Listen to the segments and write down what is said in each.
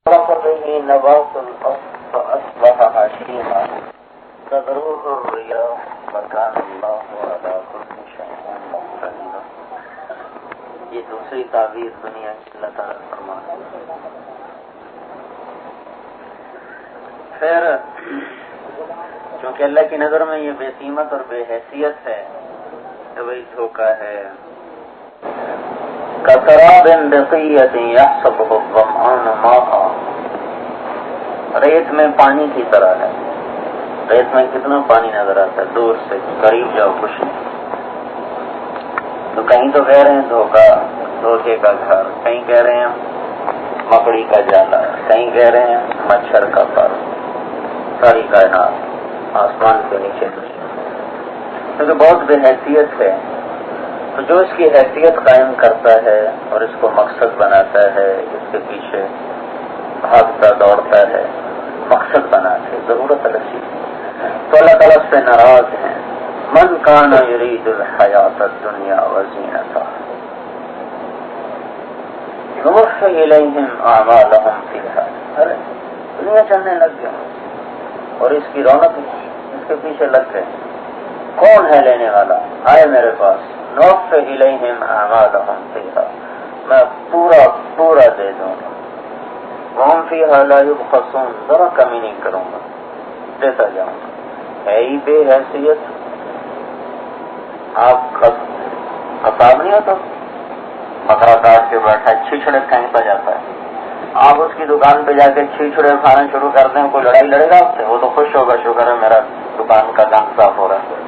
به نبات الأرض فأصبح هشيما تذروه الرياح وكان الله على كل شيء مقتدرا. یہ دوسری تعبیر دنیا کی اللہ تعالیٰ فرماتے ہیں. پھر چونکہ اللہ کی نظر میں یہ بے قیمت اور بے حیثیت ہے کہ وہی دھوکہ ہے. کسراب بقیۃ یحسبہ الظمآن ماء، ریت میں پانی کی طرح ہے. ریت میں کتنا پانی نظر آتا ہے، دور سے قریب جاؤ کچھ نہیں. تو کہیں تو کہہ رہے ہیں دھوکے کا گھر، کہیں کہہ رہے ہیں مکڑی کا جالا، کہیں کہہ رہے ہیں مچھر کا پر. ساری کائنات آسمان کے نیچے کیونکہ بہت بے حیثیت ہے. تو جو اس کی حیثیت قائم کرتا ہے اور اس کو مقصد بناتا ہے، اس کے پیچھے بھاگتا دوڑتا ہے، مقصد بنا کے ضرورت رسی، تو اللہ تعالیٰ سے ناراض ہیں. من کان یرید الحیات الدنیا وزینتہا نوفی الیہم اعمالہم فیہا. ارے دنیا چلنے لگ گیا اور اس کی رونق اس کے پیچھے لگ گئے. کون ہے لینے والا؟ آئے میرے پاس. نوفی الیہم اعمالہم فیہا، میں پورا دے دوں گا. وہم فیہا لا یبخسون، ذرا کمی نہیں کروں گا، دیتا جاؤں گا. ہے ہی بے حیثیت. آپ خطاب نہیں ہوتا، بکرا کاٹ کے بیٹھا ہے، چھچڑے کہیں پہ جاتا ہے. آپ اس کی دکان پہ جا کے چھچڑے کھانا شروع کر دیں، کوئی لڑائی لڑے گا آپ سے؟ وہ تو خوش ہوگا، شکر ہے میرا دکان کا گند صاف ہو رہا ہے.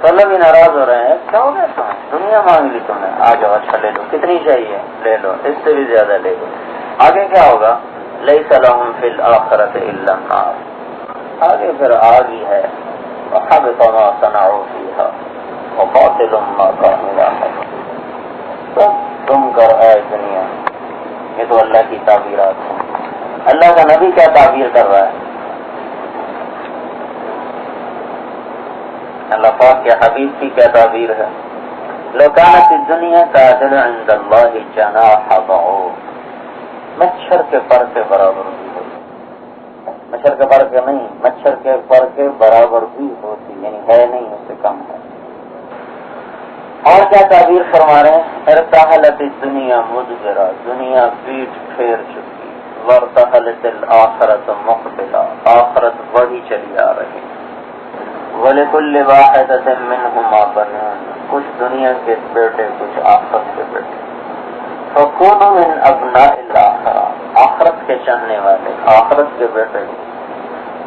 تو اللہ بھی ناراض ہو رہے ہیں. کیا ہو گیا تمہیں؟ دنیا مانگ لی تم نے، آ جاؤ اچھا لے لو، کتنی چاہیے لے لو، اس سے بھی زیادہ لے لو. آگے کیا ہوگا؟ لیس لہم فی الآخرۃ الا النار، آگے پھر آگ ہی ہے. وحبط ما صنعوا فیہا وباطل ما کانوا یعملون. سب تم کر اے دنیا. یہ تو اللہ کی تعبیرات ہیں. اللہ کا نبی کیا تعبیر کر رہا ہے؟ اللہ پاک کے حبیب کی کیا تعبیر ہے؟ لو کانت الدنیا تعدل عند اللہ جناح بعوض، مچھر کے پر کے برابر بھی ہوتی. مچھر کے پر کے نہیں، مچھر کے پر کے برابر بھی ہوتی، یعنی ہے نہیں، اس سے کم ہے. اور کیا تعبیر فرما رہے ہیں؟ ارتحلت الدنیا مدبرہ، دنیا پیٹ پھیر چکی. وارتحلت الآخرۃ مقبلہ، آخرت بڑھی چلی آ رہی. وَلِكُلِّ وَاحِدَةٍ مِّنْهُمَا بَنُونَ، کچھ دنیا کے بیٹے، کچھ آخرت کے بیٹے. فَكُونُوا مِنْ أَبْنَاءِ الْآخِرَةِ، آخرت کے چاہنے والے، آخرت کے بیٹے.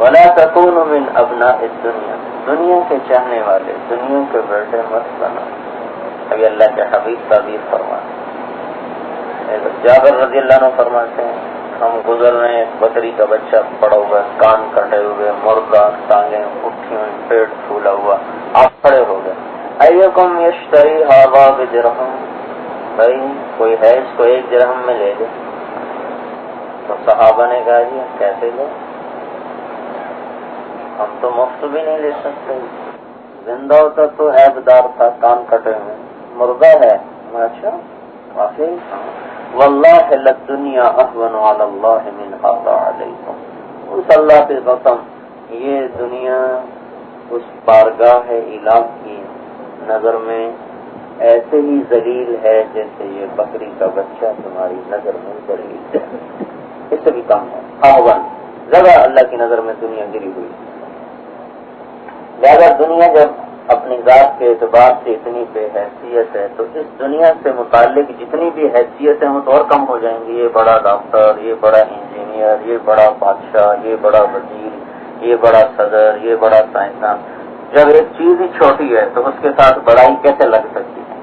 وَلَا تَكُونُوا مِنْ أَبْنَاءِ الدُّنْيَا، دنیا کے چاہنے والے، دنیا کے بیٹے مت بنا. ابھی اللہ کے حبیب تعبیر فرماتے ہیں. جابر رضی اللہ عنہ فرماتے ہیں ہم گزر رہے ہیں، بکری کا بچہ پڑا ہوا ہے، کان کٹے ہوئے، مردہ، ٹانگیں اٹھی ہوئی، پیٹ پھولا ہوا. آپ کھڑے ہو گئے. ایکم یشتری ھذا بدرہم، بھائی کوئی ہے اس کو 1 درہم میں لے لے. تو صحابہ نے کہا جی کیسے لے، ہم تو مفت بھی نہیں لے سکتے. زندہ ہوتا تو عیبدار تھا، کان کٹے ہوئے، مردہ ہے. اچھا واقعی؟ واللہ للدنیا اہون علی اللہ من ھذا علیکم، اس اللہ کی قسم یہ دنیا اس بارگاہ الہ کی نظر میں ایسے ہی ذلیل ہے جیسے یہ بکری کا بچہ تمہاری نظر میں ذلیل ہے. اس سے بھی کم ہے. اہون زیادہ اللہ کی نظر میں دنیا گری ہوئی. لہذا دنیا جب اپنی ذات کے اعتبار سے اتنی بے حیثیت ہے تو اس دنیا سے متعلق جتنی بھی حیثیتیں وہ تو اور کم ہو جائیں گی. یہ بڑا ڈاکٹر، یہ بڑا انجینئر، یہ بڑا بادشاہ، یہ بڑا وزیر، یہ بڑا صدر، یہ بڑا سائنسدان. جب ایک چیز ہی چھوٹی ہے تو اس کے ساتھ بڑائی کیسے لگ سکتی ہے؟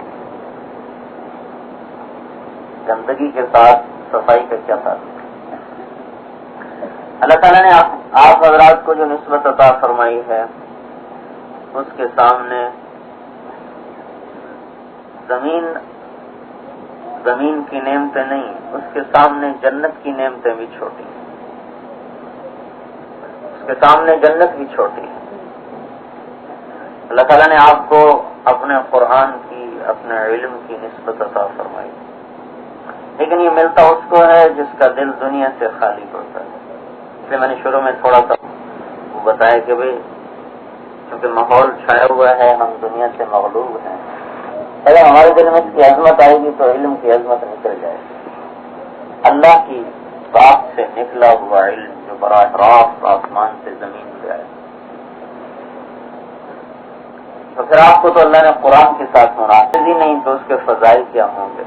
گندگی کے ساتھ صفائی کا کیا ساتھ؟ اللہ تعالیٰ نے آپ حضرات کو جو نسبت عطا فرمائی ہے اس کے سامنے زمین کی نعمتیں نہیں، اس کے سامنے جنت کی نعمتیں بھی چھوٹی ہیں. اس کے سامنے جنت بھی چھوٹی ہے. اللہ تعالیٰ نے آپ کو اپنے قرآن کی، اپنے علم کی نسبت عطا فرمائی. لیکن یہ ملتا اس کو ہے جس کا دل دنیا سے خالی ہوتا ہے. اس لیے میں نے شروع میں تھوڑا سا وہ بتایا کہ بھئی کیونکہ ماحول چھایا ہوا ہے، ہم دنیا سے مغلوب ہیں. اگر ہمارے دل میں اس کی عظمت آئے گی تو علم کی عظمت نکل جائے گی. اللہ کی بات سے نکلا ہوا علم جو براہ راست آسمان سے زمین پہ آئے. تو پھر آپ کو تو اللہ نے قرآن کے ساتھ مناسب ہی نہیں تو اس کے فضائل کیا ہوں گے.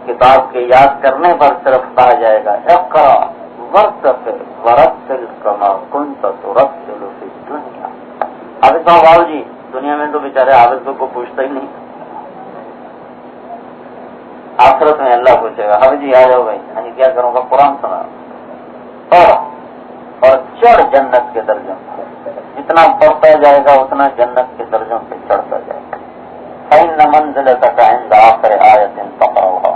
کتاب کے یاد کرنے پر صرف کہا جائے گا اقرا ورتقل ورتل کما کنت ترتل فی الدنیا. حافظ صاحب باؤ جی دنیا میں تو بیچارے حافظ کو پوچھتا ہی نہیں. آخرت میں اللہ پوچھے گا حافظ جی آ جاؤ بھائی، یعنی کیا کروں گا؟ قرآن سنا اور چڑھ جنت کے درجوں پہ. جتنا بڑھتا جائے گا اتنا جنت کے درجوں پہ چڑھتا جائے گا. فإن منزلتك عند آخر آیت فقرأها.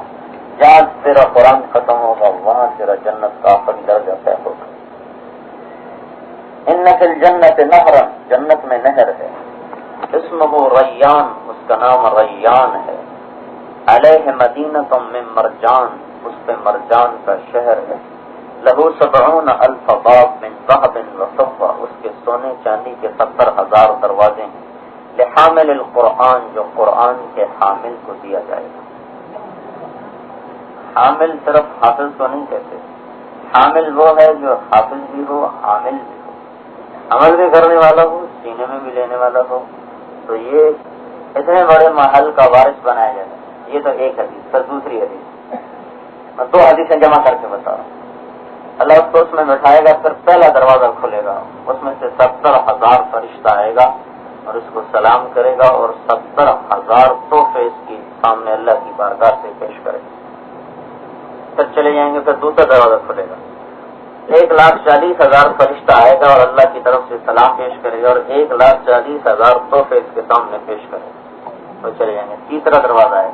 جہاں تیرا قرآن ختم ہوگا وہاں تیرا جنت کا آخری درجہ طے ہوگا. ان فی الجنت نہرا، جنت میں نہر ہے. اسمہ ریان، اس کا نام ریان ہے. علیہ مدینۃ من مرجان، اس پہ مرجان کا شہر ہے. لہو 70,000 باب من ذهب وفضہ، اس کے سونے چاندی کے 70,000 دروازے ہیں. لحامل القرآن، جو قرآن کے حامل کو دیا جائے گا. حامل صرف حافظ کو نہیں کہتے، حامل وہ ہے جو حافظ بھی ہو حامل بھی ہو، عمل بھی کرنے والا ہو سینے میں بھی لینے والا ہو. تو یہ اتنے بڑے محل کا وارث بنایا جائے. یہ تو ایک حدیث. پھر دوسری حدیث میں 2 حدیثیں جمع کر کے بتا رہا ہوں. اللہ اس کو اس میں بٹھائے گا، پھر پہلا دروازہ کھلے گا، اس میں سے 70,000 فرشتہ آئے گا اور اس کو سلام کرے گا اور 70,000 تحفے اس کی سامنے اللہ کی بارگاہ سے پیش کرے گا. پھر چلے جائیں گے. پھر دوسرا دروازہ کھلے گا، 1,40,000 فرشتہ آئے گا اور اللہ کی طرف سے سلام پیش کرے گا اور 1,40,000 تحفے اس کے سامنے پیش کرے گا. تو چلے جائیں گے. تیسرا دروازہ ہے،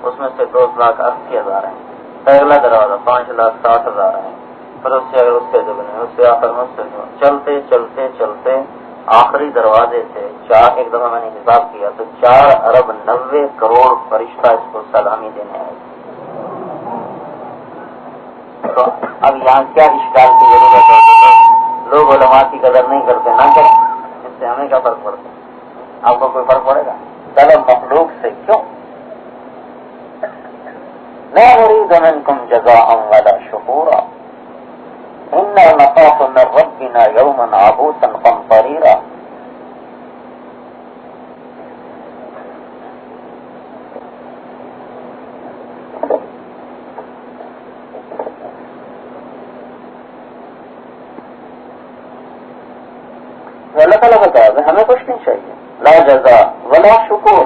اس میں سے 2,80,000 ہیں. اگلا دروازہ 5,60,000 ہیں. پھر اس سے اس سے دگنے، اس سے آخر میں سے چلتے چلتے چلتے آخری دروازے سے ایک دفعہ میں نے حساب کیا تو 4 ارب 90 کروڑ فرشتہ اس کو سلامی دینے آئے. تو اب یہاں کیا اشکال کی ضرورت ہے؟ لوگ علماء کی قدر نہیں کرتے، نہ کریں، اس سے ہمیں کیا فرق پڑتا ہے؟ آپ کو کوئی فرق پڑے گا؟ طلب مخلوق سے کیوں؟ لا نريد منكم جزاء ولا شكورا إنا نخاف من ربنا يوما عبوسا قمطريرا. اللہ تعالیٰ بتا ہے ہمیں کچھ نہیں چاہیے. لا جزا ولا شکور،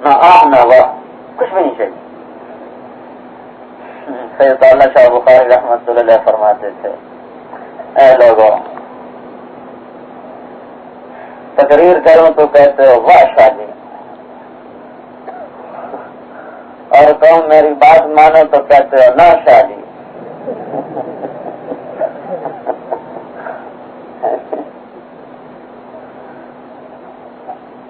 نہ آہ نہ واہ، کچھ بھی نہیں چاہیے. سید اللہ شاہ بخاری رحمۃ اللہ علیہ فرماتے تھے اے لوگوں تقریر کروں تو کہتے ہو واہ شاہ جی، اور تم میری بات مانو تو کہتے ہو نہ شاہ جی.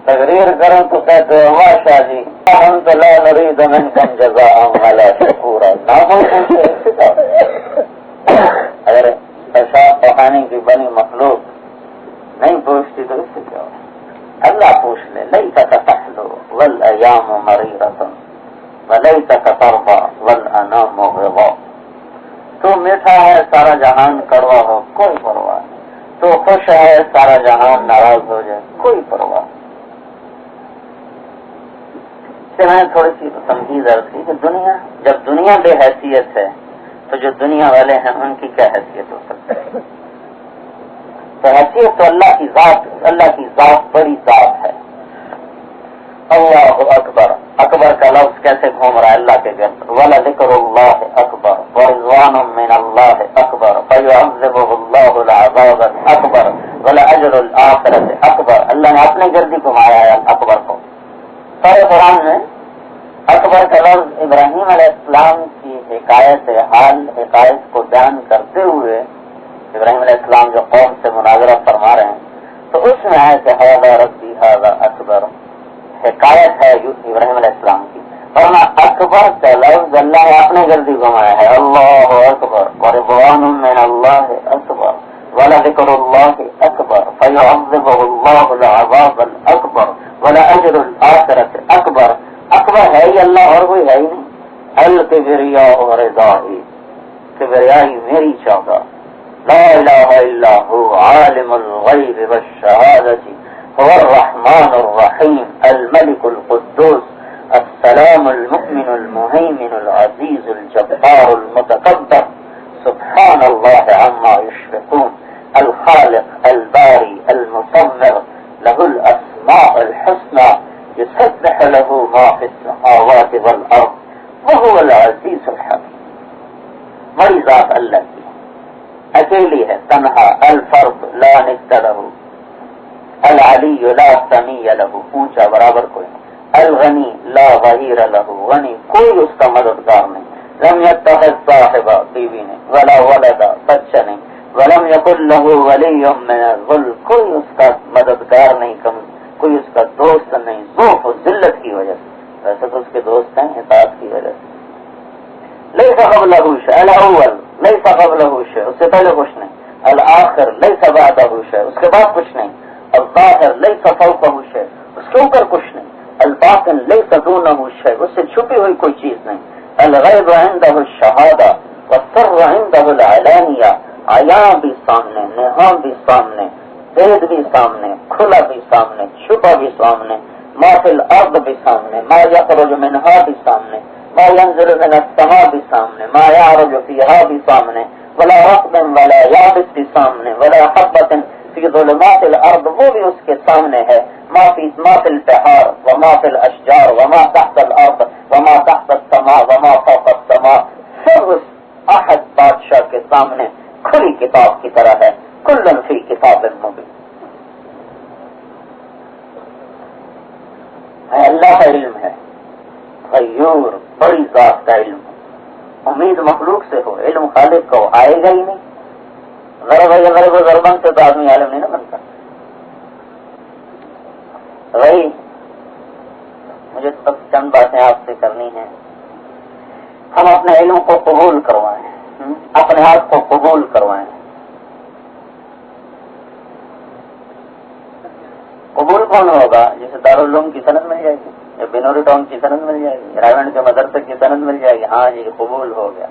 تقریر کروں تو کہتے ہو واہ شاہ جی، ہم تو لا نريد منكم جزاء ولا شكورا. اگر پیشاب پخانے کی بنی مخلوق نہیں پوچھتی تو اس سے کیا ہو؟ اللہ پوچھ لے. لیتک تحلو والایام مریرۃ ولیتک ترضى والانام غضا. تو میٹھا ہے سارا جہان کڑوا ہو کوئی پرواہ نہیں، تو خوش ہے سارا جہان ناراض ہو جائے کوئی پرواہ. میں نے تھوڑی سی تمہید عرض کی کہ دنیا، جب دنیا بے حیثیت ہے تو جو دنیا والے ہیں ان کی کیا حیثیت ہو سکتی ہے؟ تو حیثیت تو اللہ کی ذات بڑی ذات ہے. اللہ اکبر، اکبر کا لفظ کیسے گھوم رہا ہے اللہ کے گھر. وَلَذِكْرُ اللَّهِ أَكْبَرُ وَرِضْوَانٌ مِّنَ اللَّهِ أَكْبَرُ فَيُعَذِّبُهُ اللَّهُ الْعَذَابَ الْأَكْبَرَ وَلَأَجْرُ الْآخِرَةِ أَكْبَرُ. اللہ نے اپنے گردی گھمایا ہے اکبر کو. سارے قرآن میں اکبر کا لفظ ابراہیم علیہ السلام کی حکایت کو بیان کرتے ہوئے، ابراہیم علیہ السلام جو قوم سے مناظرہ فرما رہے ہیں تو اس میں ہے کہ ھذا ربی ھذا اکبر، حکایت ہے ابراہیم علیہ السلام کی. ورنہ اکبر کا لفظ اللہ نے اپنے گردی گھمایا ہے، اللہ اکبر ورضوان من اللہ اکبر ولذکر اللہ اکبر فیعذبہ اللہ العذاب الاکبر ولاجر الآخرۃ اکبر۔ اکبر ہے ہی اللہ اور کوئی ہے ہی نہیں۔ الکبریاء رضائی، کبریائی میری چاہتا، لا الہ الا ہو عالم الغیب والشہادۃ هو الرحمن الرحیم الملک القدوس السلام المؤمن المهيمن العزيز الجبار المتكبر سبحان الله عما يشركون الخالق الباري المصور له الأسماء الحسنى يسبح له ما في السماوات والأرض وهو العزيز الحكيم۔ بڑی ذات اللہ کی اکیلی ہے، تنہا، الفرد لا ند له، العلی لا سمی له، اونچا برابر کوئی نہیں، الغنی لا ظہیر له، غنی کوئی اس کا مددگار نہیں، لم يتخذ صاحبہ بیوی نہیں، ولا ولدا بچہ نہیں، ولم یکن له ولی من الذل کوئی اس کا مددگار نہیں، کوئی اس کا دوست نہیں، ذوف و ذلت کی وجہ سے، ویسے تو اس کے دوست ہیں اطاعت کی وجہ سے۔ لیس قبلہ شیء الاول لیس قبلہ شیء، اس سے پہلے کچھ نہیں، الآخر لیس بعدہ شیء، اس کے بعد کچھ نہیں، الظاہر لیس فوقہ شیء، اس کے اوپر کچھ نہیں، الباطن لیس دونہ شیء، اس سے چھپی ہوئی کوئی چیز نہیں، الغیب عندہ الشہادہ والسر عندہ العلانیہ، عیاں بھی سامنے، نہاں بھی سامنے، بید بھی سامنے، کھلا بھی سامنے، چھپا بھی سامنے، ما فی الارض بھی سامنے، ما یخرج منہا بھی سامنے، ما ينزل من السماء بھی سامنے، ما يعرج فيها بھی سامنے، ولا رطب ولا یابس بھی سامنے، ولا حبۃ فی ظلمات الارض وہ بھی اس کے سامنے ہے، ما فی البحار وما فی الاشجار وما تحت الارض وما تحت السماء وما فوق السماء، سب اس احد بادشاہ کے سامنے کھلی کتاب کی طرح ہے، کل فی کتاب مبین۔ اللہ کا علم ہے غیور، بڑی ذات کا علم، امید مخلوق سے ہو، علم خالق کا ہو، آئے گا ہی نہیں۔ غرب و ضربن سے تو آدمی عالم نہیں نہ بنتا۔ بھائی مجھے سب چند باتیں آپ سے کرنی ہیں، ہم اپنے علم کو قبول کروائیں، اپنے آپ کو قبول کروائیں۔ قبول کون ہوگا؟ جسے دارالعلوم کی سند مل جائے گی، یا بنوری ٹاؤن کی سند مل جائے گی، رائمنڈ کے مدرسے کی سند مل جائے گی، ہاں جی قبول ہو گیا۔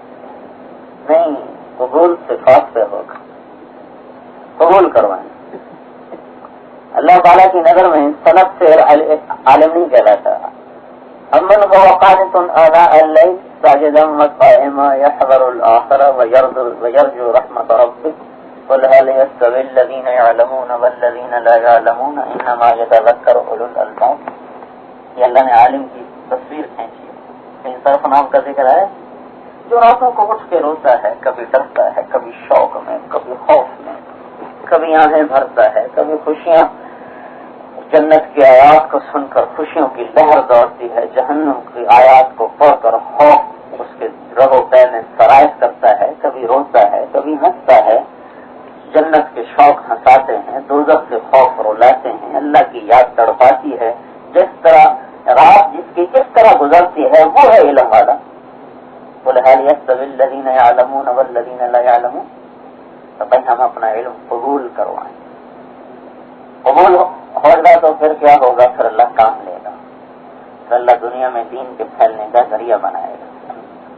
نہیں، قبول صفات سے ہوگا، قبول کروائیں۔ اللہ تعالیٰ کی نظر میں سند سے عالم نہیں کہلاتا۔ امن هو قانت آناء الليل ساجدا وقائما يحذر الآخرة ويرجو رحمة ربه قل هل يستوي الذين يعلمون والذين لا يعلمون انما يتذكر اولو الالباب۔ یہ اللہ نے عالم کی تصویر کھینچی، کہیں صرف نام کا ذکر ہے، جو راتوں کو اٹھ کے روتا ہے، کبھی ڈرتا ہے، کبھی شوق میں، کبھی خوف میں، کبھی آنکھیں بھرتا ہے، کبھی خوشیاں، جنت کی آیات کو سن کر خوشیوں کی لہر دوڑتی ہے، جہنم کی آیات کو پڑھ کر خوف اس کے رگو پے میں سرائش کرتا ہے، کبھی روتا ہے، کبھی ہنستا ہے، جنت کے شوق ہنساتے ہیں، دوزخ کے خوف رلاتے ہیں، اللہ کی یاد تڑپاتی ہے۔ جس طرح رات جس کی کس طرح گزرتی ہے وہ ہے علم والا۔ قل هل يستوي الذين يعلمون والذين لا يعلمون۔ تو بھائی ہم اپنا علم قبول کروائیں۔ قبول ہوگا تو پھر کیا ہوگا؟ پھر اللہ کام لے گا، پھر اللہ دنیا میں دین کے پھیلنے کا ذریعہ بنائے گا۔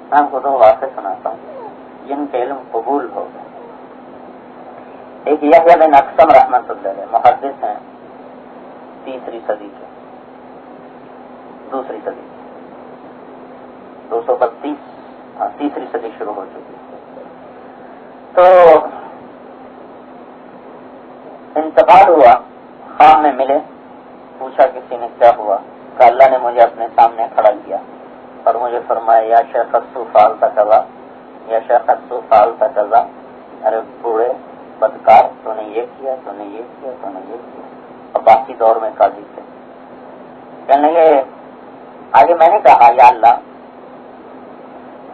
میں آپ کو دو واقعے سناتا ہوں جن کے علم قبول ہو گئے۔ ایک یحییٰ بن اقسم رحمۃ اللہ علیہ محدث ہیں، تیسری صدی کے، دوسری صدی 232، تیسری صدی شروع ہو چکی۔ تو انتقال ہوا، خام میں ملے، پوچھا کسی نے کیا ہوا، کہ اللہ نے مجھے اپنے سامنے کھڑا کیا اور مجھے فرمایا یا شیخ السو فعلت کذا، یا شیخ السو فعلت کذا، ارے بوڑھے بدکار تو نے یہ کیا، تو نے یہ کیا، تو نے یہ کیا۔ اور باقی دور میں قاضی تھے، کہنے لگے آگے میں نے کہا یا اللہ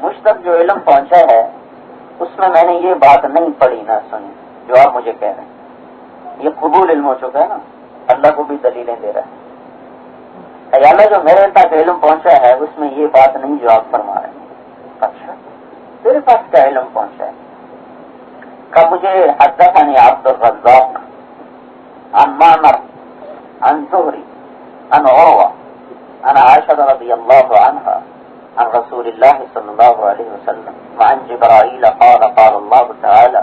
مجھ تک جو علم پہنچا ہے اس میں میں نے یہ بات نہیں پڑھی نہ سنی جو آپ مجھے کہہ رہے ہیں، یہ قبول علم ہو چکا ہے نا، اللہ کو بھی دلیلیں دے رہا ہے۔ یا اللہ جو میرے تک علم پہنچا ہے اس میں یہ بات نہیں جو آپ فرما رہے ہیں. اچھا تیرے پاس کیا علم پہنچا ہے؟ کہ مجھے حدثني عبد الرزاق عن معمر عن زهري عن عروة عن عائشة رضي الله عنها عن رسول الله صلى الله عليه وسلم وعن جبرائيل قال قال الله تعالى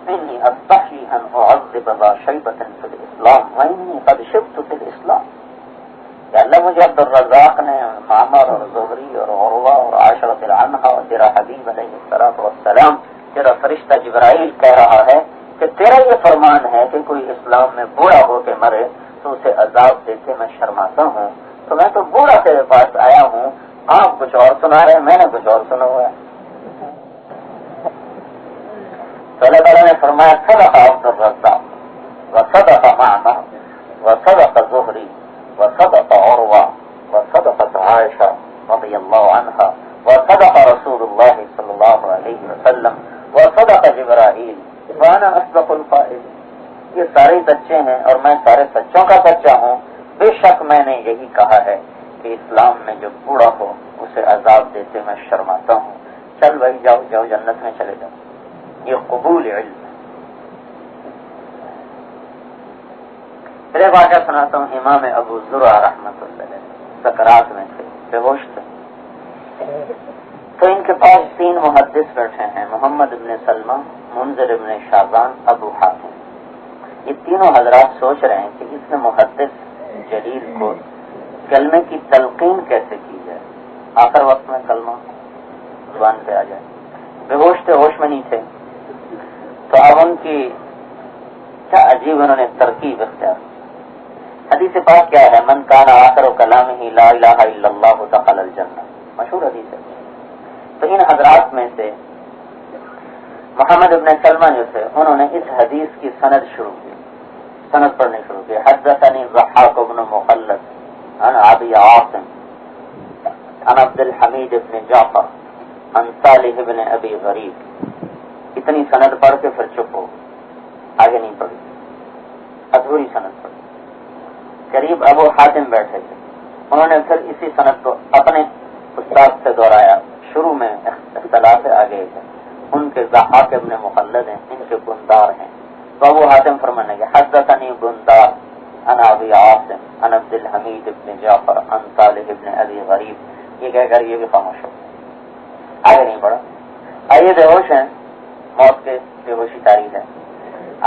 إني أستحي أن أعذب ذا شيبة في الإسلام وإني قد شبت في الإسلام. کہ اللہ مجھے عبد الرزاق نے معمر اور زہری اور عروہ اور عائشہ رضی اللہ عنہا اور تیرا حبیب علیہ السلام تیرا فرشتہ جبرائیل کہہ رہا ہے کہ تیرا یہ فرمان ہے کہ کوئی اسلام میں بوڑھا ہو کے مرے تو اسے عذاب دے کے میں شرماتا ہوں، تو میں تو بوڑھا تیرے پاس آیا ہوں، آپ کچھ اور سنا رہے ہیں، میں نے کچھ اور سنا ہوا ہے. تو اللہ تعالیٰ نے فرمایا صدق عبد الرزاق وصدق معمر وصدق زہری وصدق عروہ وصدقت عائشہ رضی اللہ عنہا وصدق رسول اللہ صلی اللہ علیہ وسلم وصدق جبرائیل وانا اصدق القائل. یہ سارے سچے ہیں اور میں سارے سچوں کا سچا ہوں. بے شک میں نے یہی کہا ہے کہ اسلام میں جو بوڑھا ہو اسے عذاب دیتے میں شرماتا ہوں. چل بھائی جاؤ جاؤ جنت میں چلے جاؤ. یہ قبول علم. پھر واقعہ سناتا ہوں. امام ابو زرع رحمۃ اللہ علیہ سکرات میں تھے، بے ہوش تھے. تو ان کے پاس 3 محدث بیٹھے ہیں، محمد ابن سلمہ، منذر ابن شعبان، ابو حاتم. یہ تینوں حضرات سوچ رہے ہیں کہ اس محدث جلیل کو کلمے کی تلقین کیسے کی جائے. آخر وقت میں کلمہ زبان پہ آ جائے. بے ہوش تھے، ہوش میں نہیں تھے. تو اب ان کی کیا عجیب انہوں نے ترکیب اختیار. حدیث پاک کیا ہے؟ من کان آخر کلامہ لا الہ الا اللہ دخل الجنہ، مشہور حدیث ہے. تو ان حضرات میں سے محمد ابن سلمہ جو تھے انہوں نے اس حدیث کی سند شروع کی، سند پڑھنے شروع کی. حدثني ضحاک بن مخلد عن ابی عاصم عن عبد الحمید بن جعفر عن صالح بن ابی غریب. اتنی سند پڑھ کے پھر چپ ہو، آگے نہیں پڑھی، ادھوری سند پڑھی. قریب ابو حاتم بیٹھے تھے، انہوں نے پھر اسی سند کو اپنے استاد سے دہرایا. شروع میں اختلاف آگے ہے، ان کے ضحاک ابن مخلد ہیں، ان کے بندار ہیں. تو ابو حاتم فرمانے کے حدثني بندار عن ابی عاصم عن عبد الحمید ابن جعفر عن صالح ابن ابی غریب. یہ کہہ کر یہ بھی خاموش ہو، آگے نہیں پڑھا. آئیے بے ہوش ہیں، موت کے بے ہوشی تاریخ ہے.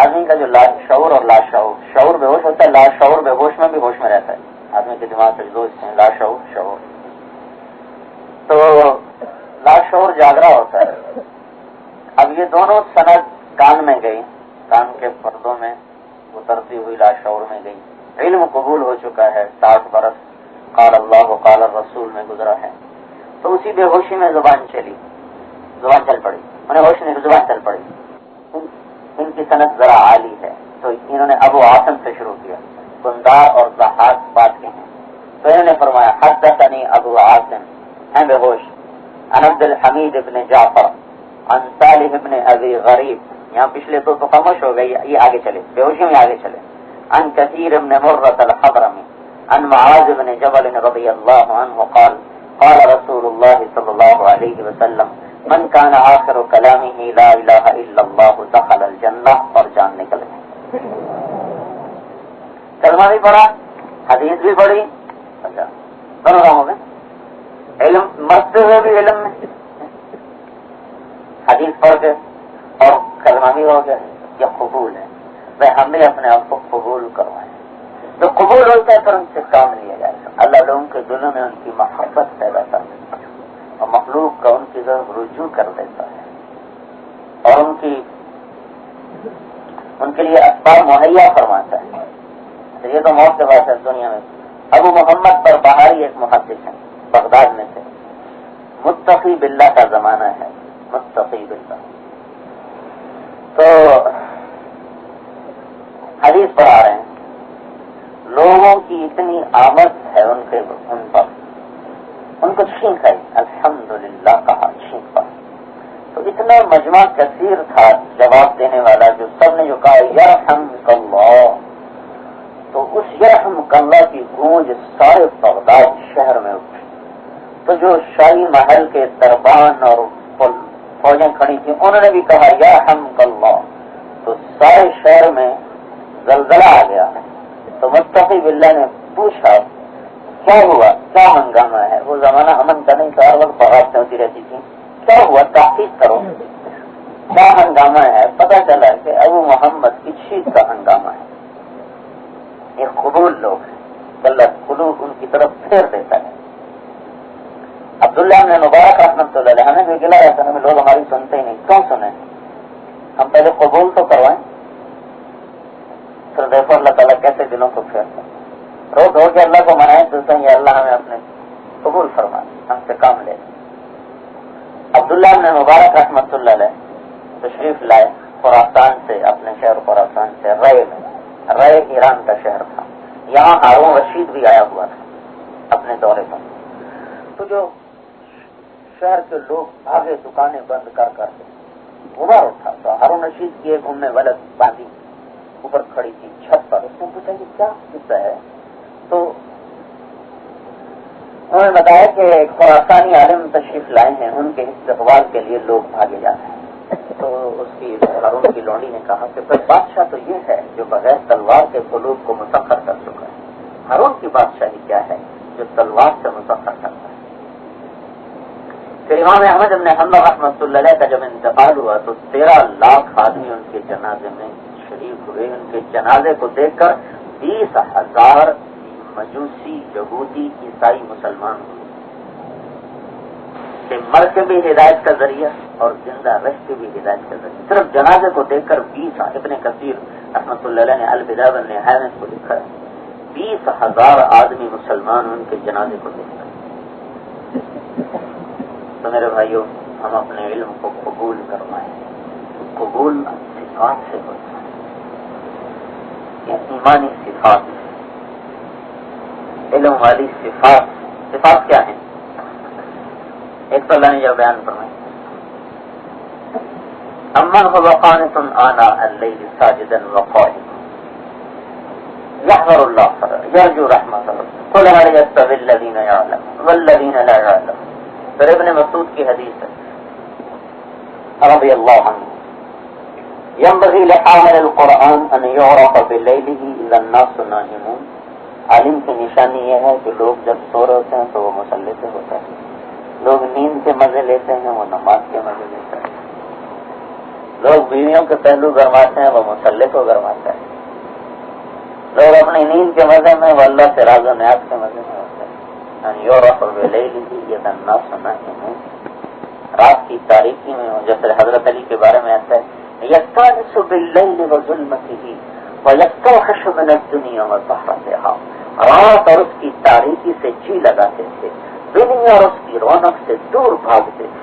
آدمی کا جو شعور اور لاشعور، شعور بے ہوش ہوتا ہے، لاشعور بے ہوش میں بھی ہوش میں رہتا ہے. آدمی کے دماغ سے دو حصے ہیں، لاشعور شعور. تو لاشعور جاگ رہا ہوتا ہے. اب یہ دونوں سند کان میں گئی، کان کے پردوں میں اترتی ہوئی لاشعور میں گئی. علم قبول ہو چکا ہے، 60 برس قال اللہ قال الرسول میں گزرا ہے. تو اسی بے ہوشی میں زبان چلی، زبان چل پڑی. انہیں ہوش نہیں، زبان چل پڑی. ان کی صنعت ذرا عالی ہے. تو انہوں نے ابو عاصم سے شروع کیا. بندار اور ضحاک بات کے ہیں. تو انہوں نے فرمایا حدثني ابو عاصم، ہیں بے ہوش، عن عبد الحمید ابن جعفر عن صالح ابن ابی غریب. یہاں پچھلے تو خاموش ہو گئی، یہ آگے چلے، بے ہوشی میں آگے چلے. عن كثير ابن مرة الحضرمي عن معاذ بن جبل رضي الله عنه قال قال رسول الله صلى الله عليه وسلم من كان آخر كلامه لا إله إلا الله دخل الجنة. اور جان نکل گئی. کلمہ بھی پڑھا، حدیث بھی پڑھی. اچھا دونوں کام ہو گئے. علم مرتے ہوئے بھی علم میں، حدیث پڑھ کے اور کلمہ بھی ہو گیا. یہ قبول ہے. میں ہم نے اپنے آپ کو قبول کروائے. جو قبول ہوتا ہے پھر ان سے کام لیا جائے گا. اللہ لوگوں کے دلوں میں ان کی محبت پیدا کر دیتا ہے اور مخلوق کا ان کی طرف رجوع کر دیتا ہے اور ان کے لیے اسباب مہیا فرماتا ہے. یہ تو موت کے بعد ہے دنیا میں. ابو محمد پر بہاری ایک محدث ہیں، بغداد میں سے. متقی باللہ کا زمانہ ہے، متقی باللہ. تو حدیث پڑھا رہے ہیں. لوگوں کی اتنی آمد ہے ان پر، ان کو چھینک آئی. الحمدللہ کہا، چھینک پر. تو اتنا مجمع کثیر تھا جواب دینے والا، جو سب نے جو کہا یرحمک اللہ. تو اس یرحمک اللہ کی گونج سارے بغداد شہر میں اٹھی، تو جو شاہی محل کے دربان اور فوجیں کھڑی تھیں انہوں نے بھی کہا یرحمک اللہ، تو سارے شہر میں زلزلہ آ گیا۔ تو متقی باللہ نے پوچھا کیا ہوا، کیا ہنگامہ ہے؟ وہ زمانہ امن کا نہیں تھا، ہر وقت بغاوتیں ہوتی رہتی تھیں۔ کیا ہوا، تحقیق کرو، کیا ہنگامہ ہے؟ پتہ چلا کہ ابو محمد کی شید کا ہنگامہ ہے۔ یہ قبول لوگ ہیں، اللہ قلوب ان کی طرف پھیر دیتا ہے۔ عبداللہ نے مبارک رحمۃ اللہ علیہ ہمیں بھی گلا رہتا ہے، لوگ ہماری سنتے ہی نہیں، کیوں سنیں؟ ہم پہلے قبول تو کروائیں، پھر دیکھو اللہ تعالیٰ کیسے دلوں کو پھیرتے ہیں۔ رو دھو کے اللہ کو منائیں تو یہ اللہ ہمیں اپنے قبول فرمائے، ہم سے کام لے۔ عبداللہ نے مبارک رحمۃ اللہ علیہ تشریف لائے خراسان سے، اپنے شہر خراسان سے رے میں، رے ایران کا شہر تھا، یہاں ہارون رشید بھی آیا ہوا تھا اپنے دورے پر۔ تو جو شہر کے لوگ بھاگے دکانیں بند کر کر کے، غبار اٹھا تو ہارون رشید کی ایک ام ولد باندھی اوپر کھڑی تھی چھت پر، اس نے پوچھا کہ کیا قصہ ہے؟ تو انہوں نے بتایا کہ ایک خراسانی عالم تشریف لائے ہیں، ان کے استقبال کے لیے لوگ بھاگے جاتے ہیں۔ تو اس کی ہارون کی لونڈی نے کہا کہ پھر بادشاہ تو یہ ہے جو بغیر تلوار کے قلوب کو مسخر کر چکا ہے، ہارون کی بادشاہی کیا ہے جو تلوار سے مسخر کرتا ہے۔ پھر امام احمد بن حنبل رحمۃ اللہ علیہ کا جب انتقال ہوا تو 13 لاکھ آدمی ان کے جنازے میں شریک ہوئے۔ ان کے جنازے کو دیکھ کر 20,000 مجوسی، یہودی، عیسائی مسلمان ہوئے کہ مر کے بھی ہدایت کا ذریعہ اور زندہ رہ کے بھی ہدایت کا ذریعہ۔ صرف جنازے کو دیکھ کر 20، ابن کثیر رحمۃ اللہ علیہ نے البدایہ والنہایہ میں اس کو لکھا ہے، 20,000 آدمی مسلمان ان کے جنازے کو دیکھ کر۔ تو میرے بھائیوں، ہم اپنے علم کو قبول کروائیں، قبول صفات سے ہوتا ہے، یہ ایمانی صفات ہے، علم والی صفات۔ صفات کیا ہیں؟ ایک تو اللہ نے جو بیان فرمائی، امن هو قانت آناء الليل ساجدا وقائما يحذر الله يرجو رحمته قل هل يستوي الذين يعلمون والذين لا يعلمون۔ پھر ابن مسعود کی حدیث ہے رضی اللہ عنہ، ينبغي لحامل القرآن ان يعرف بليله اذا الناس نائمون۔ عالم کی نشانی یہ ہے کہ لوگ جب سو رہے ہوتے ہیں تو وہ مصلی سے ہوتا ہے، لوگ نیند کے مزے لیتے ہیں وہ نماز کے مزے لیتے ہیں، لوگ بیویوں کے پہلو گرماتے ہیں وہ مصلی کو گرماتا ہے، لوگ اپنی نیند کے مزے میں وہ اللہ سے راز و نیاز کے مزے میں ہوتے ہیں۔ یورپ اذا الناس نائمون، رات کی تاریکی میں، جیسے حضرت علی کے بارے میں آتا ہے یستانس باللیل وظلمته ویستوحش من الدنیا وزہرتها، رات اور اس کی تاریکی سے جی لگاتے تھے، دنیا اور اس کی رونق سے دور بھاگتے تھے،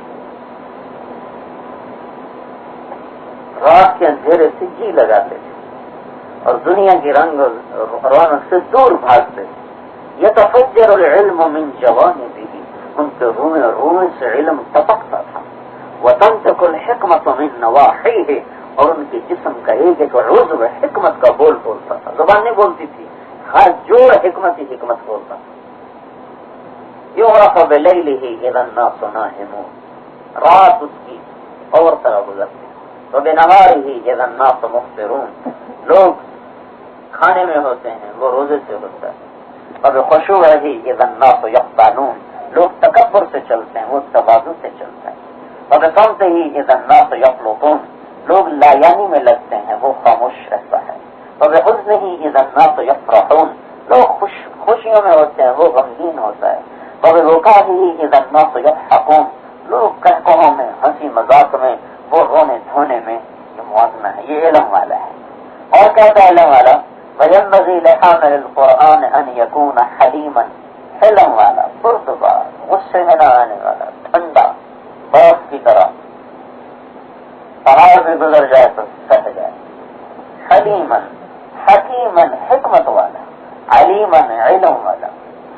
رات کے اندھیرے سے جی لگاتے تھے اور دنیا کی رنگ رونق سے دور بھاگتے تھے۔ یتفجر العلم من جوانبه، ان کے روئیں سے علم ٹپکتا تھا، وتنطق الحکمت من نواحیہ، اور ان کے جسم کا ایک ایک عضو حکمت کا بول بولتا تھا، زبان نہیں بولتی تھی، ہر جوڑ حکمت ہی حکمت بولتا تھا۔ یعرف بلیلہ اذا الناس نائمون، رات اس کی اور طرح گزرتی، وبنہارہ اذا الناس مفطرون، لوگ کھانے میں ہوتے ہیں وہ روزے سے ہوتا ہے، وبخشوعہ اذا الناس یقطعون، لوگ تکبر سے چلتے ہیں وہ تواضع سے چلتے ہیں، وبصمتہ اذا الناس یقلطون، لوگ لایانی میں لگتے ہیں وہ خاموش رہتا ہے، وبحزنہ اذا الناس یفرحون، لوگ خوشیوں میں ہوتے ہیں وہ غمگین ہوتا ہے، وببکائہ اذا الناس یضحکون، لوگ قہقہوں میں ہنسی مذاق میں وہ رونے دھونے میں، یہ موازنہ ہے، یہ علم والا ہے۔ اور کہتا ہے علم والا وَيَنبَغِي لِحَامِلِ الْقُرْآنِ أَنْ يَكُونَ حَلِيمًا، علم والا پرتبار، غصے میں نہ آنے والا، ٹھنڈا برف کی طرح، پہاڑ بھی گزر جائے تو سہ جائے، حلیمًا حکیمًا حکمت والا، علیمًا علم والا،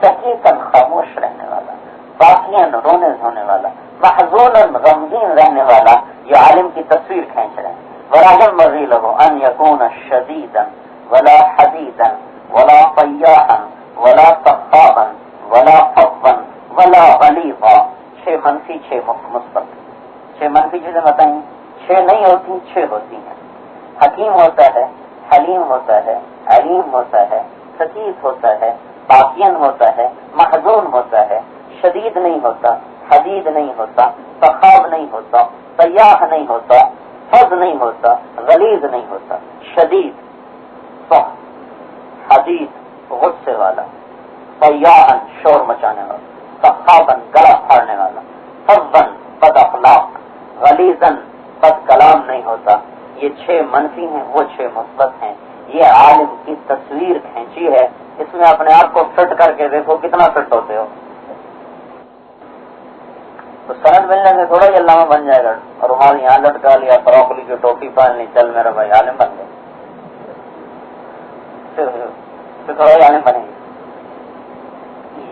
سکیتاً خاموش رہنے والا، باقیاً رونے دھونے والا، محزوناً غمگین رہنے والا، یہ عالم کی تصویر کھینچ رہے ہیں۔ وَلَا يَنبَغِي لَهُ أَنْ يَكُونَ شَدِيدًا وَلَا حَدِيدًا ولا طیاحا ولا صفابا ولا فظا ولا غلیظا. 6 منفی 6 مثبت. 6 منفی چیزیں بتائیں. 6 نہیں ہوتی، 6 ہوتی ہیں. حکیم ہوتا ہے، حلیم ہوتا ہے، علیم ہوتا ہے، سکیف ہوتا ہے، باقین ہوتا ہے، محزون ہوتا ہے، شدید نہیں ہوتا، حدید نہیں ہوتا، سخاب نہیں ہوتا، سیاح نہیں ہوتا، فض نہیں ہوتا، غلیظ نہیں ہوتا. شدید سخت، حدید غصے والا، سیاحن شور مچانے والا، سخابن گلا پھاڑنے والا، فضن بد اخلاق، غلیظن بد کلام نہیں ہوتا. یہ 6 منفی ہیں، وہ 6 مثبت ہیں. یہ عالم کی تصویر کھینچی ہے. اس میں اپنے آپ کو فٹ کر کے دیکھو کتنا فٹ ہوتے ہو. تو سند ملنے سے تھوڑا ہی علامہ بن جائے گا. رومال یہاں لٹکا لیا، پروکلی کی ٹوپی پہن لی، چل میرا بھائی عالم بن گئے. پھر تھوڑا ہی عالم بنے گی.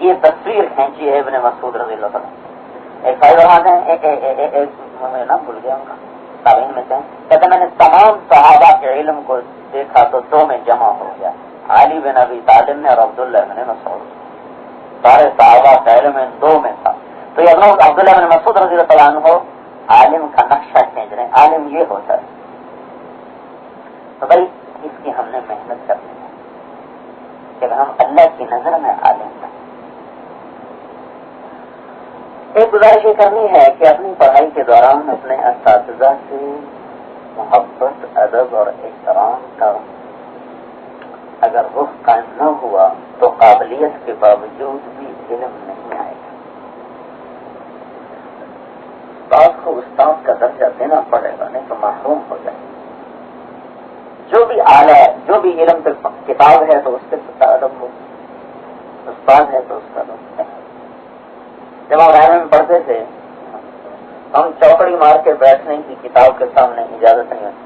یہ تصویر کھینچی ہے ابن مسعود رضی اللہ عنہ. ایک فائدہ ایک نا بھول گیا ان کا تعلیم میں سے کہتے میں نے تمام صحابہ کے علم کو دیکھا تو 2 میں جمع ہو گیا. علی بن ابی طالب نے اور عبداللہ بن مسعود. سارے صحابہ کا علم ان 2 میں تھا. تو یہ عبداللہ بن مسعود رضی اللہ عنہ عالم کا نقشہ کھینچ رہے ہیں. عالم یہ ہوتا ہے. تو بھائی اس کی ہم نے محنت کرنی ہے کہ ہم اللہ کی نظر میں عالم ہیں. ایک گزارش یہ کرنی ہے کہ اپنی پڑھائی کے دوران اپنے اساتذہ سے محبت، ادب اور احترام کا اگر رخ قائم نہ ہوا تو قابلیت کے باوجود بھی علم نہیں آئے گا. استاد کو استاد کا درجہ دینا پڑے گا، نہیں تو محروم ہو جائے گا. جو بھی اعلیٰ ہے، جو بھی علم پہ کتاب ہے تو اس کے ادب ہو، استاد ہے تو اس کا ادب ہے. جب ہم رائے میں پڑھتے تھے ہم چوکڑی مار کے بیٹھنے کی کتاب کے سامنے اجازت نہیں ہوتی.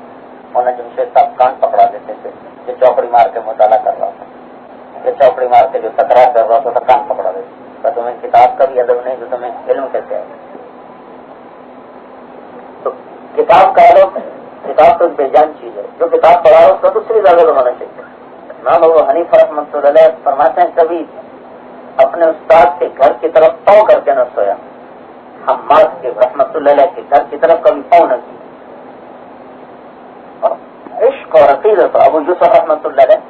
مولانا جمشید صاحب کان پکڑا دیتے تھے کہ چوکڑی مار کے مطالعہ کر رہا تھا، کہ چوکڑی مار کے جو تکرار کر رہا تھا کان پکڑا دیتے تھے. تمہیں کتاب کا بھی ادب نہیں تو تمہیں علم کیسے آئے گا. تو کتاب کا ادب، کتاب تو بے جان چیز ہے. جو کتاب پڑھا ہے اس کا دوسری زیادہ ہونا چاہیے. امام ابو حنیفہ رحمۃ اللہ علیہ فرماتے ہیں کبھی اپنے استاد کے گھر کی طرف پاؤں کر کے نہ سویا. حماد کے رحمۃ اللہ علیہ کے گھر کی طرف کبھی پاؤں نہ کی. اور عشق اور عقیدت ابو یوسف رحمۃ اللہ علیہ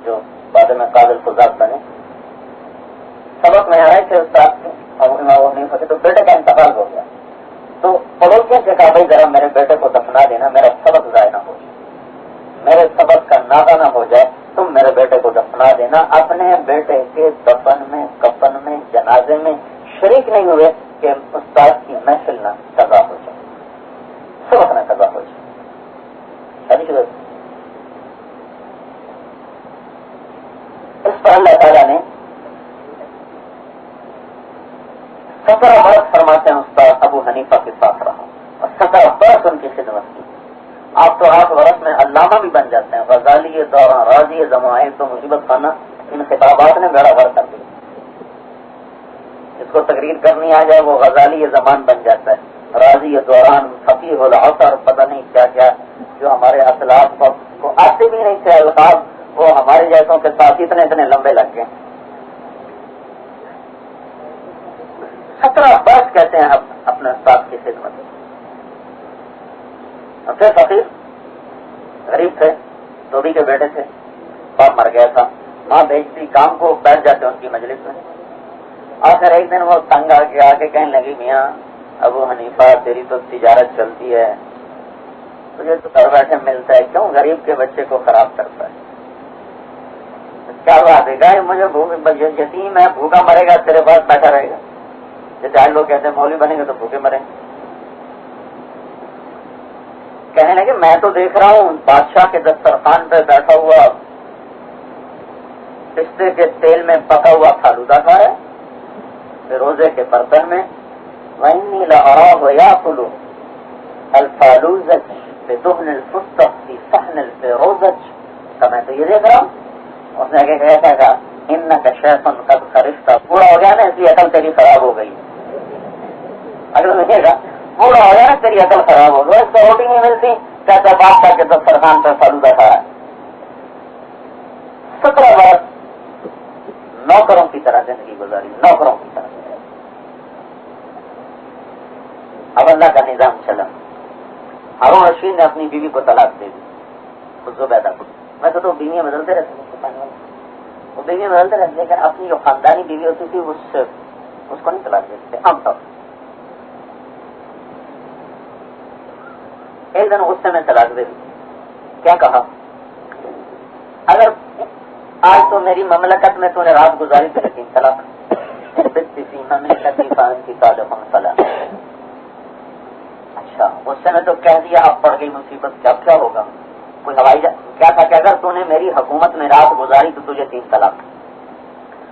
جو بعد میں قاضی القضات بنے، سبق میں آ رہے تھے استاد کے اور امام حنیفہ کے، تو بیٹے کا انتقال ہو گیا. تو پڑوسیوں سے کہا بھائی ذرا میرے بیٹے کو دفنا دینا، میرا سبق ضائع نہ ہو جائے، میرے سبق کا ناغہ نہ ہو جائے، تم میرے بیٹے کو دفنا دینا. اپنے بیٹے کے دفن میں، کفن میں، جنازے میں شریک نہیں ہوئے کہ استاد کی محفل نہ قضا ہو جائے، سبق نہ قضا ہو جائے. اس پر اللہ تعالیٰ نے 17 برس فرماتے ہیں استاد ابو حنیفہ کے ساتھ رہا اور 17 برس ان کی خدمت کی. آپ تو 8 برس میں علامہ بھی بن جاتے ہیں. غزالی دوران راضی زمائیں تو مصیبت خانہ ان خطابات نے بیڑا غرق کر دیا. جس کو تقریر کرنی آ جائے وہ غزالی زمان بن جاتا ہے. راضی دوران، فقیہ العصر، پتہ نہیں کیا کیا جو ہمارے اسلاف کو آتے بھی نہیں تھے القاب، وہ ہمارے جیسوں کے ساتھ اتنے لمبے لگ گئے. 17 برس کہتے ہیں اپنے استاد کی خدمت. پھر فقیر غریب تھے، دھوبی کے بیٹے تھے، باپ مر گیا تھا، ماں بھیجتی کام کو، بیٹھ جاتے ان کی مجلس میں. آخر ایک دن وہ تنگ آ کے کہنے لگی میاں ابو حنیفہ تیری تو تجارت چلتی ہے، تجھے تو گھر بیٹھے ملتا ہے، کیوں غریب کے بچے کو خراب کرتا ہے؟ کیا بات ہے؟ مجھے یتیم ہے، بھوکا مرے گا تیرے پاس بیٹھا رہے گا. جیسے آج لوگ کہتے ہیں مولوی بنیں گے تو بھوکے مریں گے. کہنے لگے میں تو دیکھ رہا ہوں بادشاہ کے دسترخوان پہ بیٹھا ہوا پستے کے تیل میں پکا ہوا فالودہ کھا ہے، روزے کے برتن میں وَإِنِّي لَأَرَاهُ يَأْكُلُ الْفَالُوزَةَ بِدُهْنِ الْفُسْطَةِ فِي صَحْنِ الْفِرُوزَةِ. تو میں تو یہ دیکھ رہا ہوں. اس نے کہا إِنَّكَ شَيْخٌ قَدْ خَرِجْتَ. بوڑھا ہو گیا نا اس لیے عقل تیری خراب ہو گئی. اگر میں کہے گا بوڑھا ہو گیا نا تیری عقل خراب ہو گئی، اس کو روٹی نہیں ملتی، کہتا بادشاہ کے دسترخوان پہ فالودہ کھا ہے. 17 برس نوکروں کی طرح زندگی گزاری، نوکروں کی طرح. اب اللہ کا نظام چلا. ہارون رشید نے اپنی بیوی کو طلاق دے دی، خود زبیدہ کو. میں تو بیویاں بدلتے رہتے ہیں، وہ بیویاں بدلتے رہتے، لیکن اپنی جو خاندانی بیوی ہوتی تھی اس کو نہیں طلاق دیتے تھے عام طور. ایک دن غصے میں طلاق دے دی. کیا کہا؟ اگر آج تو میری مملکت میں تو نے رات گزاری تھی، لیکن طلاق اچھا غصے میں تو کہہ دیا، اب پڑ گئی مصیبت. کیا ہوگا؟ کوئی ہوائی جہاز کیا تھا کہ اگر تو نے میری حکومت میں رات گزاری تو تجھے 3 طلاق.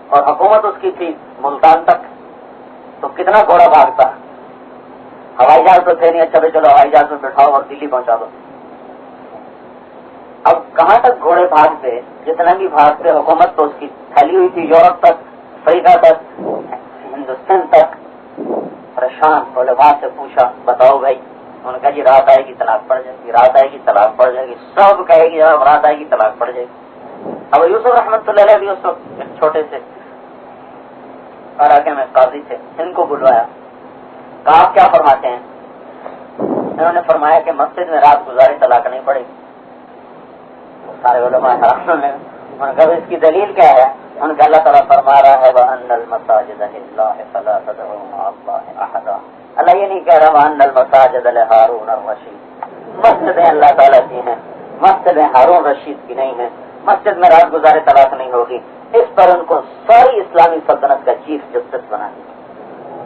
اور حکومت اس کی تھی ملتان تک، تو کتنا گھوڑا بھاگتا. ہوائی جہاز تو تھے نہیں. اچھا بھائی چلو ہوائی جہاز میں بٹھاؤ اور دلی پہنچا دو. اب کہاں تک گھوڑے بھاگتے؟ جتنا بھی بھاگتے حکومت تو اس کی پھیلی ہوئی تھی، یورپ تک، افریقہ تک، ہندوستان تک. پریشان علماء سے پوچھا بتاؤ بھائی. انہوں نے کہا جی رات آئے گی طلاق پڑ جائے گی، رات آئے گی طلاق پڑ جائے گی. سب کہے گی جب رات آئے گی طلاق پڑ جائے گی. اب یوسف رحمۃ اللہ علیہ بھی اس وقت چھوٹے سے علاقے میں قاضی تھے. ان کو بلوایا، کہا آپ کیا فرماتے ہیں؟ انہوں نے فرمایا کہ مسجد میں رات گزاری طلاق نہیں پڑے گی. سارے علماء حرام نے ان کا اس کی دلیل کیا ہے؟ ان کا اللہ تعالیٰ فرما رہا ہے وَأَنَّ الْمَسَاجِدَ لِلَّهِ فَلَا تَدْعُوا مَعَ اللَّهِ أَحَدًا. اللہ یہ نہیں کہہ رہا وَأَنَّ الْمَسَاجِدَ لِهَارُونَ الرَّشِيدِ. مسجدیں اللہ تعالیٰ کی ہیں، مسجدیں ہارون رشید کی نہیں ہیں. مسجد میں رات گزارے طلاق نہیں ہوگی. اس پر ان کو ساری اسلامی سلطنت کا چیف جسٹس بنا دیا.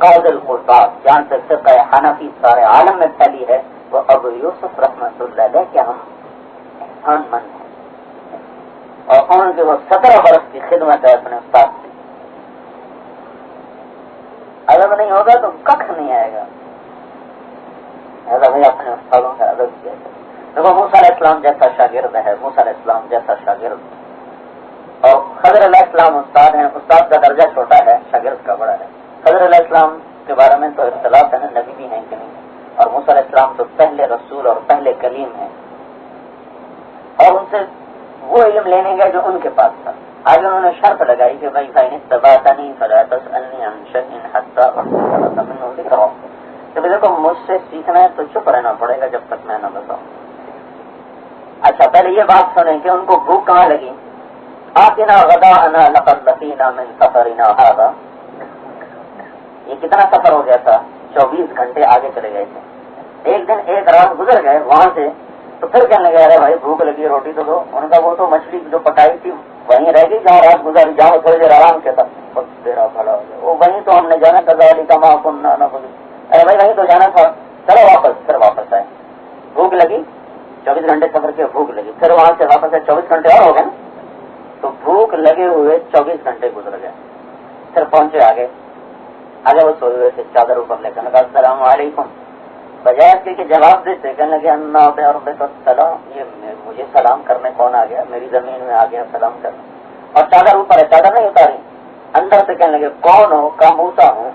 قاضی القضات جہاں سے فقہ حنفی سارے عالم میں پھیلی ہے وہ ابو یوسف رحمۃ اللہ علیہ کے ہم احسان مند ہیں. اور ان کے وہ 17 برس کی خدمت ہے اپنے استاد کی. ادب نہیں ہوگا تو کخ نہیں آئے گا. بھائی اپنے استادوں کا ادب کیا. دیکھو موسیٰ علیہ السلام جیسا شاگرد ہے، موسیٰ علیہ السلام جیسا شاگرد. اور خضر علیہ السلام استاد ہیں. استاد کا درجہ چھوٹا ہے، شاگرد کا بڑا ہے. خضر علیہ السلام کے بارے میں تو اختلاف ہے نا، نبی بھی ہیں کہ نہیں. اور موسیٰ علیہ السلام تو پہلے رسول اور پہلے کلیم ہیں. اور ان سے وہ علم لینے گئے جو ان کے پاس تھا. آج انہوں نے شرط لگائی کہ بھائی اتبعتنی فلا تسألنی عن شيء حتى أخبرك منه ذكرا. کہ دیکھو مجھ سے سیکھنا ہے تو چپ رہنا پڑے گا جب تک میں نہ بتاؤں. اچھا پہلے یہ بات سنیں کہ ان کو بھوک کہاں لگی. آتنا غداءنا لقد لقينا من سفرنا هذا. یہ کتنا سفر ہو گیا تھا؟ 24 گھنٹے آگے چلے گئے تھے. ایک دن ایک رات گزر گئے وہاں سے. تو پھر کہنے لگے ارے بھائی بھوک لگی روٹی تو دو. ان کا وہ تو مچھلی جو پکائی تھی وہیں رہ گئی جہاں رات گزاری، جہاں تھوڑی دیر آرام کیا تھا. تیرا بھلا ہو گیا وہ وہیں تو ہم نے جانا تھا. گاڑی کا ماں کننا نہ بولے ارے بھائی وہیں تو جانا تھا، چلو واپس. پھر واپس آئے. بھوک لگی، 24 گھنٹے سفر کے بھوک لگی. پھر وہاں سے واپس آئے. 24 گھنٹے اور ہو گئے. تو بھوک لگے ہوئے 24 گھنٹے گزر گئے. پھر پہنچے آگے وہ سوئے ہوئے تھے چادر اوپر لے کر. السلام علیکم. بجائے اس کے جواب دیتے کہنے لگے انا بعربک السلام. یہ مجھے سلام کرنے کون آ گیا؟ میری زمین میں آ گیا سلام کرنے. اور چادر اوپر ہے، چادر نہیں اتاری. اندر سے کہنے لگے کون ہو؟ کہا موسیٰ ہوں.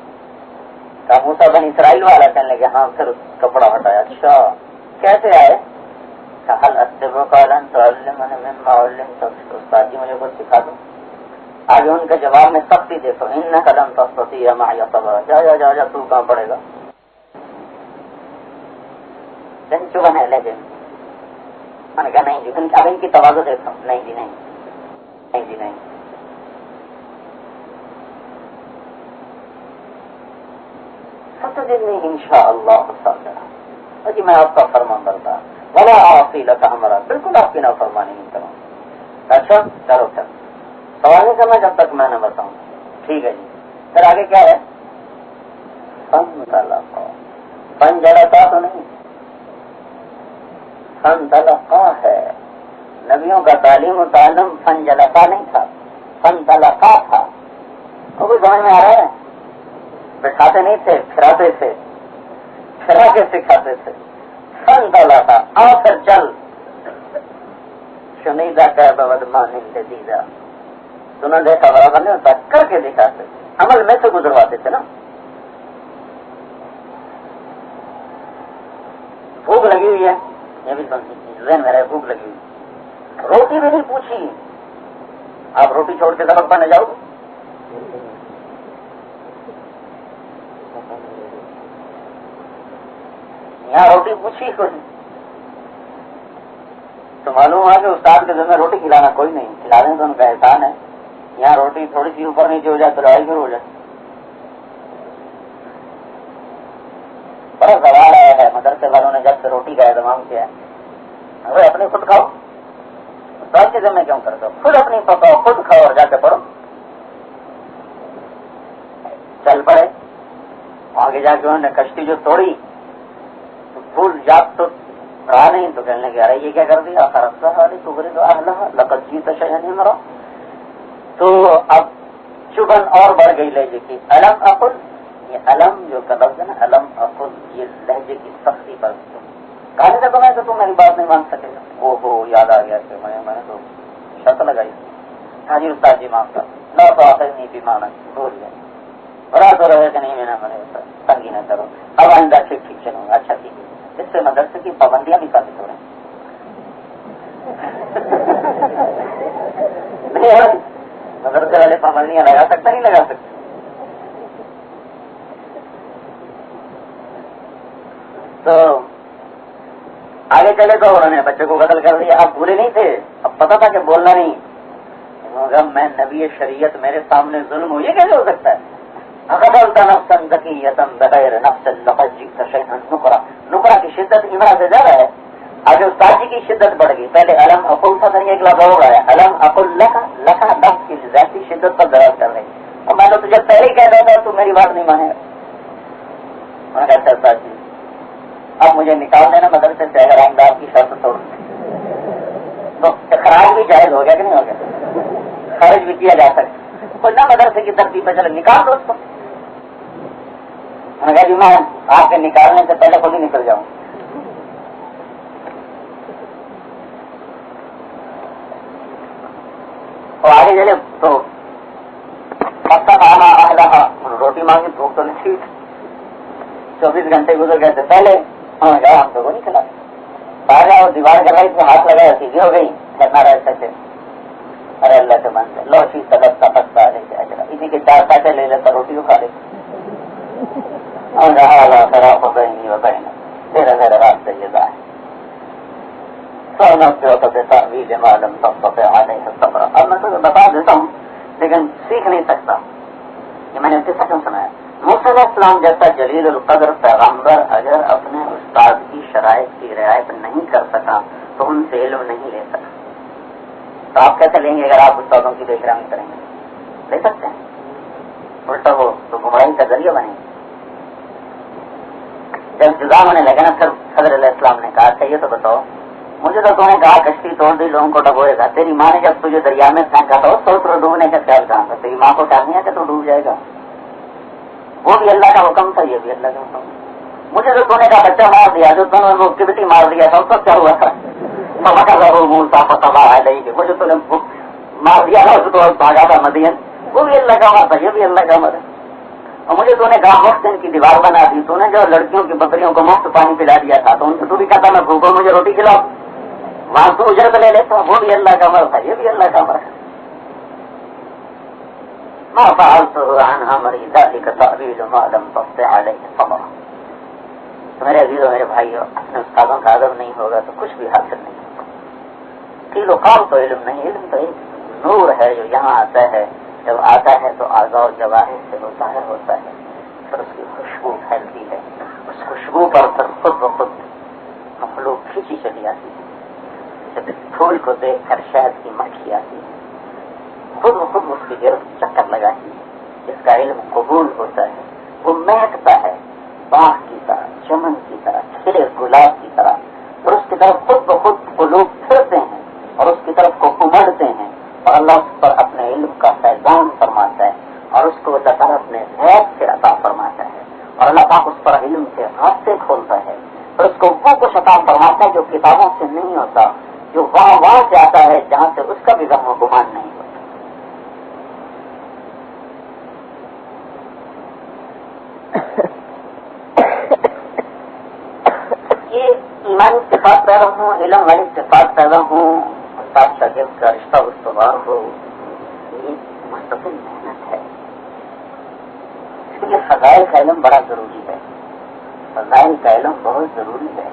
کہا موسیٰ بنی اسرائیل والا؟ کہنے لگے ہاں. پھر کپڑا ہٹایا. اچھا کیسے آئے؟ کہا هل اتبعک علی ان تعلمنی مما علمت. استاد جی مجھے کچھ سکھا دو. آگے ان کے جواب میں سختی دیکھو انک لن تستطیع معی صبرا. جا جا جا جا تو کہاں پڑے گا. چبن ہے لہجے میں نے کہا نہیں جی. اب ان کی تواضع دیکھو. نہیں جی نہیں، نہیں جی نہیں. ستجدنی انشاءاللہ صابرا. جی میں آپ کا فرمان بردار ولا اعصی لک امرا. بالکل آپ کی نافرمانی نہیں کروں. اچھا چلو چل سوال نہیں کرنا جب تک میں نہ بتاؤں. ٹھیک ہے جی. پھر آگے کیا ہے؟ فنجلتا تو نہیں، فنطلقا ہے. نبیوں کا تعلیم و تعلم فنجلتا نہیں تھا، فنطلقا تھا. وہ کوئی سمجھ میں آ رہا ہے؟ بٹھاتے نہیں تھے، پھراتے تھے، پھرا کے سکھاتے تھے. فنطلقا آ پھر چل. شنیدہ کا بودمان لذیذا. سنا دیکھا برابر نہیں ہوتا، کر کے دکھاتے. عمل میں سے گزرواتے تھے نا. بھوک لگی ہوئی ہے، یہ بھی ذہن میں رہے. بھوک لگی ہوئی، روٹی بھی نہیں پوچھی. آپ روٹی چھوڑ کے سبق پڑھنے جاؤ گے؟ یہاں روٹی پوچھی کوئی تو معلوم ہوا کہ استاد کے ذمہ روٹی کھلانا کوئی نہیں، کھلانے تو ان کا احسان ہے. یہاں روٹی تھوڑی سی اوپر نیچے ہو جائے تو لڑائی شروع ہو جائے. بڑا سوال آیا ہے مدرسے والوں نے جب سے روٹی کا اہتمام کیا ہے. ارے اپنی خود کھاؤ، استاد کے ذمہ کیوں کرتے ہو؟ خود اپنی پکاؤ، خود کھاؤ اور جا کے پڑھو. چل پڑے آگے جا کے انہوں نے کشتی جو توڑی تو بھول جات تو رہا نہیں تو کہنے لگے ارے یہ کیا کر دیا؟ لقد جیت شیئا امرا. تو اب چبھن اور بڑھ گئی لہجے کی. الم اقل، یہ علم جو کا لفظ ہے نا، علم اقل، یہ لہجے کی سختی پر کہنے لگا میں تو تم میری بات نہیں مان سکے گا. او ہو یاد آ گیا کہ میں نے تو شرط لگائی. ہاں جی استاد جی معاف کر، نہ تو آخر نہیں بھی مانا بھول گیا. برا تو رہے کہ نہیں میں نے تنگی نہ کرو، اب آئندہ ٹھیک ٹھیک چلوں گا. اچھا ٹھیک ہے. اس سے مدرسے کی پابندیاں بھی ثابت ہو رہی ہیں. مدرسے والے پابندیاں لگا سکتا نہیں لگا سکتے. تو آگے چلے تو انہوں نے بچے کو قتل کر دیا. اب بولے نہیں تھے، اب پتا تھا کہ بولنا نہیں. میں نبی شریعت میرے سامنے ظلم ہو، یہ کیسے ہو سکتا ہے؟ نکرا کی شدت امرا سے زیادہ ہے. آگے استاد جی کی شدت بڑھ گئی. پہلے علم اقل تھا، ایک لفظ ہو رہا ہے علم اقل لکھا لفظ کی ذاتی شدت پر دراز کر رہی. اور میں نے تجھے پہلے ہی کہہ دیا تھا تو میری بات نہیں مانے گا. میں کہتا استاد جی اب مجھے نکال دینا مدرسے سے اگر آئندہ آپ کی شرط توڑ تو اخراج بھی جائز ہو گیا کہ نہیں ہو گیا؟ خارج بھی کیا جا سکتا. کوئی نہ مدرسے کی ترتیب پہ چلے نکال دو اس کو. میں نے کہا جی میں آپ کے نکالنے سے پہلے خود ہی نکل جاؤں. تو آگے چلے تو روٹی مانگی بھوک تو نہیں تھی. 24 گھنٹے گزر گئے تھے. پہلے ہم تو وہ نہیں کھلا باہر جاؤ دیوار کر رہی تھی، ہاتھ لگایا سیدھی ہو گئی. کرنا رہتے تھے ارے اللہ سے من سے لو چیز سبق کا پکا لے کے اچھا اسی کے 4 پیسے لے لیتا روٹی کھا لیتے. خراب ہو گئی نہیں ہو گئی نا میرا میرا رات سے یہ ہے معلوم سب اب میں تو بتا دیتا ہوں لیکن سیکھ نہیں سکتا. یہ میں نے قصہ کیوں سنایا؟ موسیٰ علیہ السلام جیسا جلیل القدر پیغمبر اگر اپنے استاد کی شرائط کی رعایت نہیں کر سکا تو ان سے علم نہیں لے سکا. تو آپ کیسے لیں گے اگر آپ استادوں کی بے احترامی کریں گے؟ لے سکتے ہیں، الٹا وہ تو گمراہی کا ذریعہ بنے گی. جب جدا ہونے لگے نا پھر حضرت علیہ السلام نے کہا اچھا یہ تو بتاؤ مجھے تو تم نے کہا کشتی توڑ دی لوگوں کو ڈبوئے گا. تیری ماں نے جب تجھے دریا میں پھینکا تھا تو ڈوبنے کا خیال کہاں تھا؟ تیری ماں کو خیال نہیں ہے کہ تو ڈوب جائے گا؟ وہ بھی اللہ کا حکم تھا، یہ بھی اللہ کا حکم. مجھے تو تو نے کہا بچہ مار دیا جو تم نے ایکٹیویٹی مار دیا تھا اس کو کیا ہوا تھا؟ مجھے تو نے مار دیا تھا اس کو بھاگا تھا مدین، وہ بھی اللہ کا امر تھا، یہ بھی اللہ کا امر ہے. اور مجھے تو نے کہا مفت ان کی دیوار بنا دی، تو نے جو لڑکیوں کی بکریوں کو مفت پانی پلا دیا تھا تو ان سے تو بھی کہتا میں بھوکوں مجھے روٹی کھلاؤ، وہاں تو اجرت لے لیتا، وہ بھی اللہ کا امر تھا، یہ بھی اللہ کا امر ہے. ما فعلته عن امری ذلك تأویل ما لم تستطع علیہ صبرا. تو میرے عزیزوں میرے بھائیوں اپنے استادوں کا ادب نہیں ہوگا تو کچھ بھی حاصل نہیں ہوگا. قیل و قال تو علم نہیں، علم تو ایک نور ہے جو یہاں آتا ہے، جب آتا ہے تو اعضاء و جواہر سے وہ ظاہر ہوتا ہے، پھر اس کی خوشبو پھیلتی ہے، اس خوشبو پر پھر خود بخود مخلوق کھینچی چلی آتی ہے. جب پھول کو دیکھ کر شہد کی مکھی آتی ہے، خود بخود اس کی گرفت چکر لگاتی ہے. جس کا علم قبول ہوتا ہے وہ مہکتا ہے باغ کی طرح، چمن کی طرح، کھلے گلاب کی طرح، اور اس کی طرف خود بخود قلوب پھرتے ہیں اور اس کی طرف کو امڑتے ہیں اور اللہ اس پر اپنے علم کا فیضان فرماتا ہے اور اس کو اللہ تعالیٰ اپنے غیب سے عطا فرماتا ہے اور اللہ پاک اس پر علم کے راستے کھولتا ہے اور اس کو وہ کچھ عطا فرماتا ہے جو کتابوں سے نہیں ہوتا، جو وہاں سے آتا ہے جہاں سے اس کا بھی غم و گمان نہیں ہوتا. یہ ایمانی صفات پیدا ہوں، علم والی صفات پیدا ہوں، استاد شاگرد کا رشتہ استوار ہو، یہ مستقل محنت ہے. اس کے لیے فضائل کا علم بڑا ضروری ہے. فضائل کا علم بہت ضروری ہے.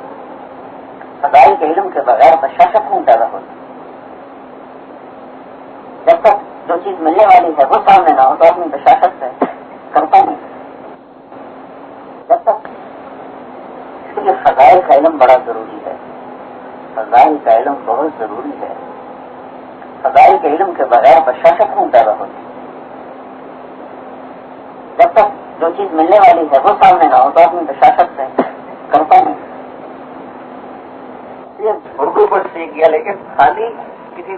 فضائل کے علم کے بغیر بشاشت نہیں پیدا ہوتی. جب تک جو چیز ملنے والی ہے وہ سامنے نہ ہو تو اپنی بشاشت سے کرتا نہیں. جب تک اس کے لیے فضائل کا علم بڑا ضروری ہے. فضائل کا علم بہت ضروری ہے. فضائل کے علم کے بغیر بشاشت نہیں پیدا ہوتی. جب تک جو چیز ملنے والی ہے وہ سامنے نہ ہو تو اپنی بشاشت سے کرتا نہیں. یہ اردو پر سیکھ گیا لیکن خالی کسی